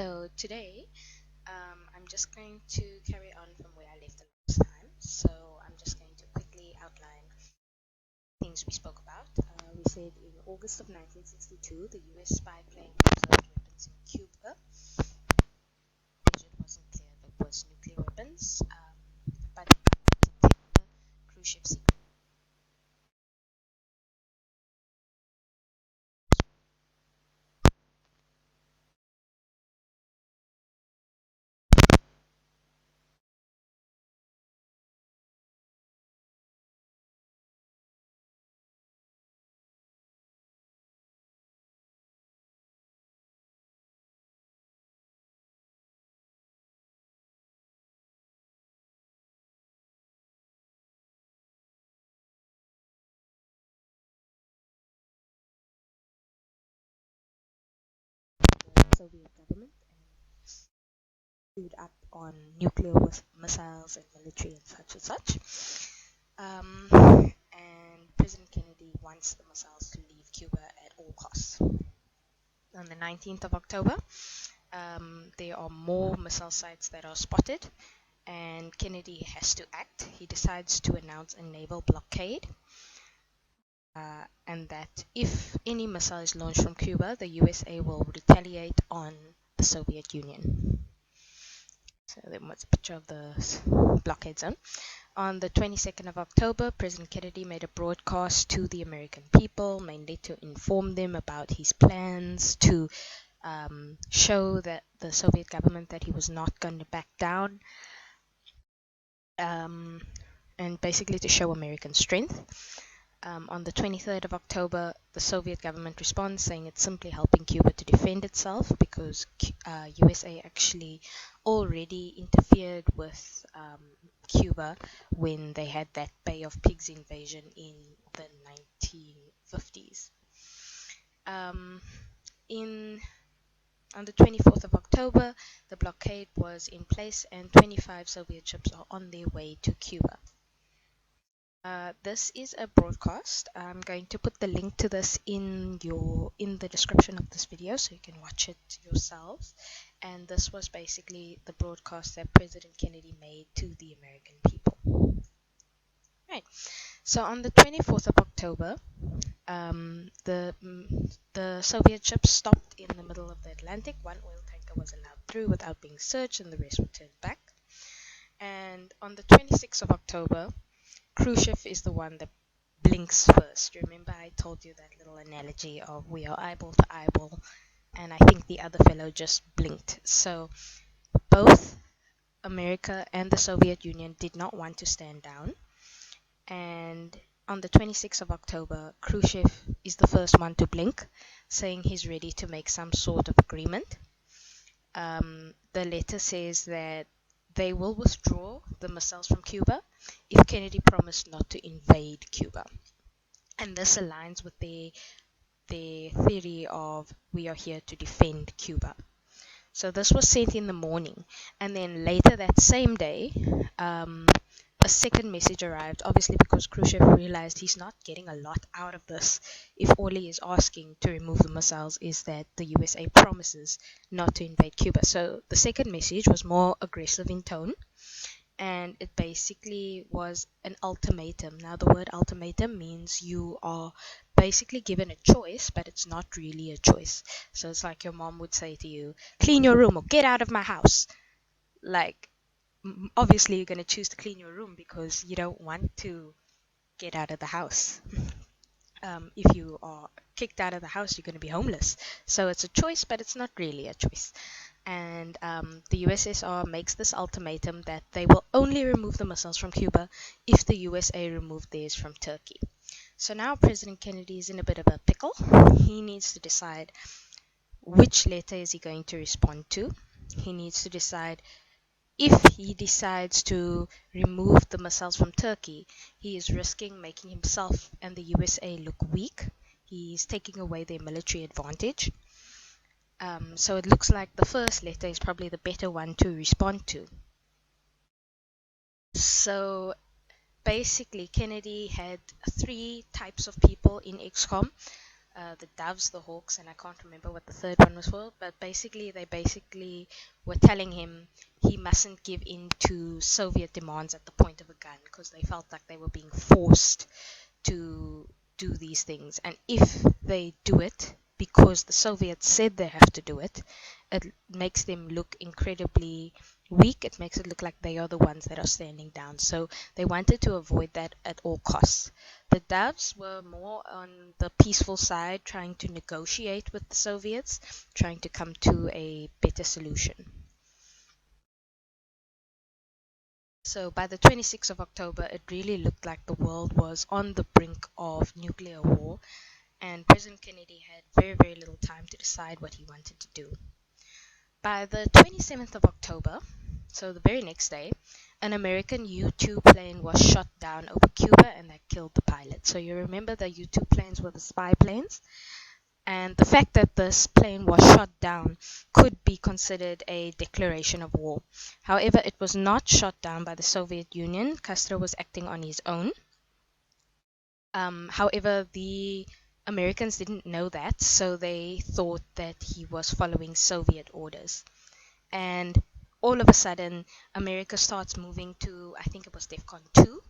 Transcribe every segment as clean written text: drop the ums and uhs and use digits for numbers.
So today, I'm just going to carry on from where I left the last time. So I'm just going to quickly outline things we spoke about. We said in August of 1962, the US spy plane observed weapons in Cuba. It wasn't clear if it was nuclear weapons, but cruise ship secret. The Soviet government and screwed up on nuclear missiles and military and such. And President Kennedy wants the missiles to leave Cuba at all costs. On the 19th of October, there are more missile sites that are spotted, and Kennedy has to act. He decides to announce a naval blockade, and that if any missile is launched from Cuba, the USA will retaliate on the Soviet Union. So then what's a picture of the blockade zone. On the 22nd of October, President Kennedy made a broadcast to the American people, mainly to inform them about his plans, to show that the Soviet government that he was not going to back down, and basically to show American strength. On the 23rd of October, the Soviet government responds saying it's simply helping Cuba to defend itself because USA actually already interfered with Cuba when they had that Bay of Pigs invasion in the 1950s. On the 24th of October, the blockade was in place and 25 Soviet ships are on their way to Cuba. This is a broadcast. I'm going to put the link to this in the description of this video so you can watch it yourselves. And this was basically the broadcast that President Kennedy made to the American people. Right. So on the 24th of October, the Soviet ships stopped in the middle of the Atlantic. One oil tanker was allowed through without being searched, and the rest were turned back. And on the 26th of October, Khrushchev is the one that blinks first. Remember I told you that little analogy of we are eyeball to eyeball, and I think the other fellow just blinked. So both America and the Soviet Union did not want to stand down, and on the 26th of October, Khrushchev is the first one to blink, saying he's ready to make some sort of agreement. The letter says that they will withdraw the missiles from Cuba if Kennedy promised not to invade Cuba. And this aligns with their theory of we are here to defend Cuba. So this was sent in the morning, and then later that same day, a second message arrived, obviously because Khrushchev realized he's not getting a lot out of this if all he is asking to remove the missiles is that the USA promises not to invade Cuba. So the second message was more aggressive in tone, and it basically was an ultimatum. Now the word ultimatum means you are basically given a choice, but it's not really a choice. So it's like your mom would say to you, clean your room or get out of my house. Like, obviously you're going to choose to clean your room because you don't want to get out of the house. If you are kicked out of the house, you're going to be homeless. So it's a choice, but it's not really a choice. And the USSR makes this ultimatum that they will only remove the missiles from Cuba if the USA remove theirs from Turkey. So now President Kennedy is in a bit of a pickle. He needs to decide which letter is he going to respond to. He needs to decide if he decides to remove the missiles from Turkey, he is risking making himself and the USA look weak. He's taking away their military advantage. So it looks like the first letter is probably the better one to respond to. So basically, Kennedy had three types of people in XCOM. the doves, the hawks, and I can't remember what the third one was for, but they were telling him he mustn't give in to Soviet demands at the point of a gun because they felt like they were being forced to do these things. And if they do it because the Soviets said they have to do it, it makes them look incredibly weak. It makes it look like they are the ones that are standing down. So they wanted to avoid that at all costs. The Doves were more on the peaceful side, trying to negotiate with the Soviets, trying to come to a better solution. So by the 26th of October, it really looked like the world was on the brink of nuclear war, and President Kennedy had very, very little time to decide what he wanted to do. By the 27th of October, so the very next day, an American U-2 plane was shot down over Cuba and that killed the pilot. So you remember the U-2 planes were the spy planes? And the fact that this plane was shot down could be considered a declaration of war. However, it was not shot down by the Soviet Union. Castro was acting on his own. However, the Americans didn't know that, so they thought that he was following Soviet orders. And all of a sudden, America starts moving to, I think it was DEFCON 2,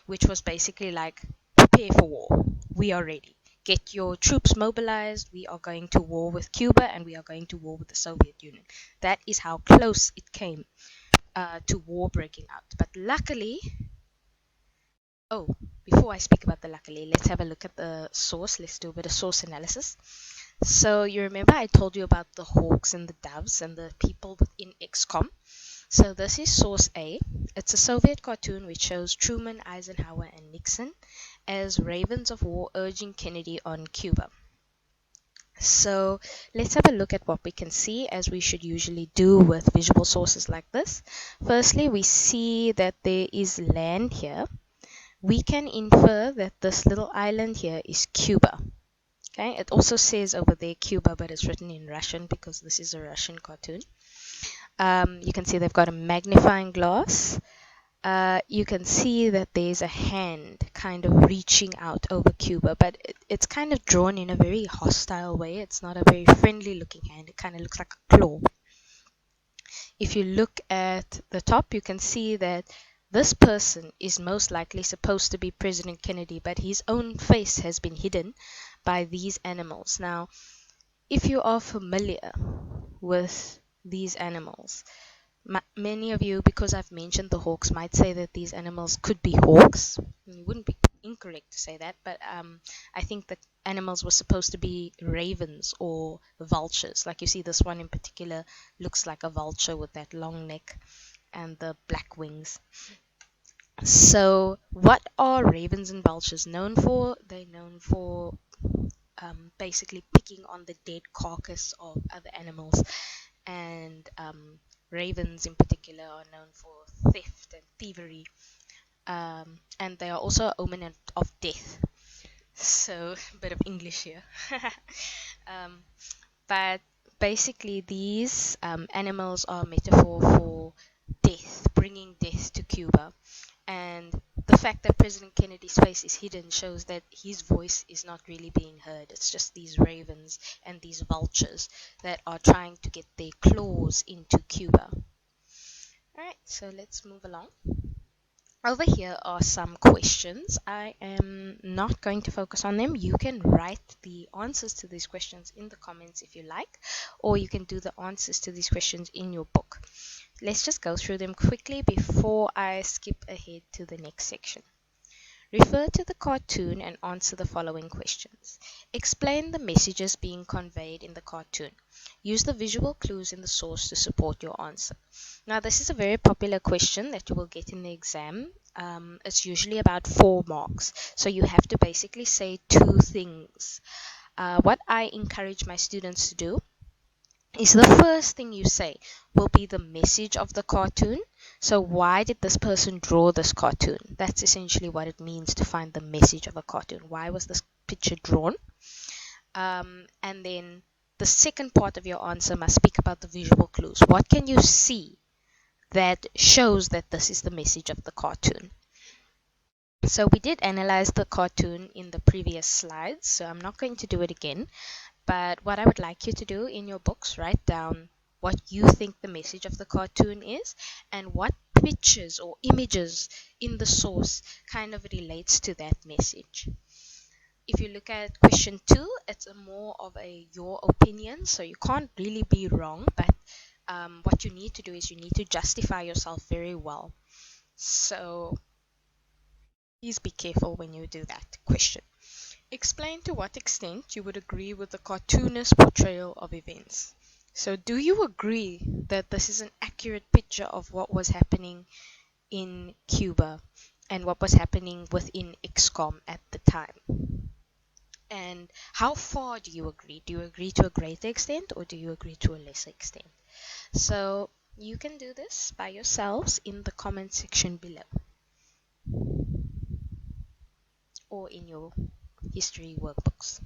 which was basically like, prepare for war. We are ready. Get your troops mobilized. We are going to war with Cuba and we are going to war with the Soviet Union. That is how close it came to war breaking out. But luckily, before I speak about the luckily, let's have a look at the source. Let's do a bit of source analysis. So you remember I told you about the hawks and the doves and the people within XCOM. So this is source A. It's a Soviet cartoon which shows Truman, Eisenhower, and Nixon as ravens of war urging Kennedy on Cuba. So let's have a look at what we can see, as we should usually do with visual sources like this. Firstly, we see that there is land here. We can infer that this little island here is Cuba. Okay, it also says over there Cuba, but it's written in Russian because this is a Russian cartoon. You can see they've got a magnifying glass. You can see that there's a hand kind of reaching out over Cuba, but it's kind of drawn in a very hostile way. It's not a very friendly looking hand. It kind of looks like a claw. If you look at the top, you can see that this person is most likely supposed to be President Kennedy, but his own face has been hidden by these animals. Now, if you are familiar with these animals, many of you, because I've mentioned the hawks, might say that these animals could be hawks. It wouldn't be incorrect to say that, but I think that animals were supposed to be ravens or vultures. Like you see, this one in particular looks like a vulture with that long neck and the black wings. So what are ravens and vultures known for? They're known for basically picking on the dead carcass of other animals, and ravens in particular are known for theft and thievery, and they are also an omen of death. So a bit of English here. But basically these animals are a metaphor for death, bringing death to Cuba. And the fact that President Kennedy's face is hidden shows that his voice is not really being heard. It's just these ravens and these vultures that are trying to get their claws into Cuba. Alright, so let's move along. Over here are some questions. I am not going to focus on them. You can write the answers to these questions in the comments if you like, or you can do the answers to these questions in your book. Let's just go through them quickly before I skip ahead to the next section. Refer to the cartoon and answer the following questions. Explain the messages being conveyed in the cartoon. Use the visual clues in the source to support your answer. Now, this is a very popular question that you will get in the exam. It's usually about 4 marks. So you have to basically say 2 things. What I encourage my students to do is the first thing you say will be the message of the cartoon. So why did this person draw this cartoon? That's essentially what it means to find the message of a cartoon. Why was this picture drawn? And then the second part of your answer must speak about the visual clues. What can you see that shows that this is the message of the cartoon? So we did analyze the cartoon in the previous slides, so I'm not going to do it again. But what I would like you to do in your books, write down what you think the message of the cartoon is and what pictures or images in the source kind of relates to that message. If you look at question 2, it's a more of a your opinion, so you can't really be wrong, but what you need to do is you need to justify yourself very well. So please be careful when you do that question. Explain to what extent you would agree with the cartoonist portrayal of events. So, do you agree that this is an accurate picture of what was happening in Cuba and what was happening within XCOM at the time? And how far do you agree? Do you agree to a greater extent or do you agree to a lesser extent? So, you can do this by yourselves in the comment section below or in your history workbooks.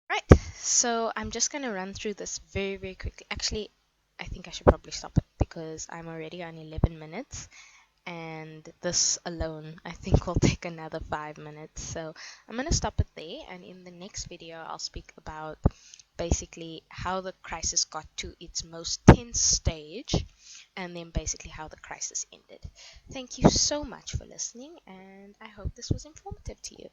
Right, so I'm just going to run through this very, very quickly. Actually, I think I should probably stop it because I'm already on 11 minutes and this alone I think will take another 5 minutes. So I'm going to stop it there, and in the next video I'll speak about basically how the crisis got to its most tense stage and then basically how the crisis ended. Thank you so much for listening, and I hope this was informative to you.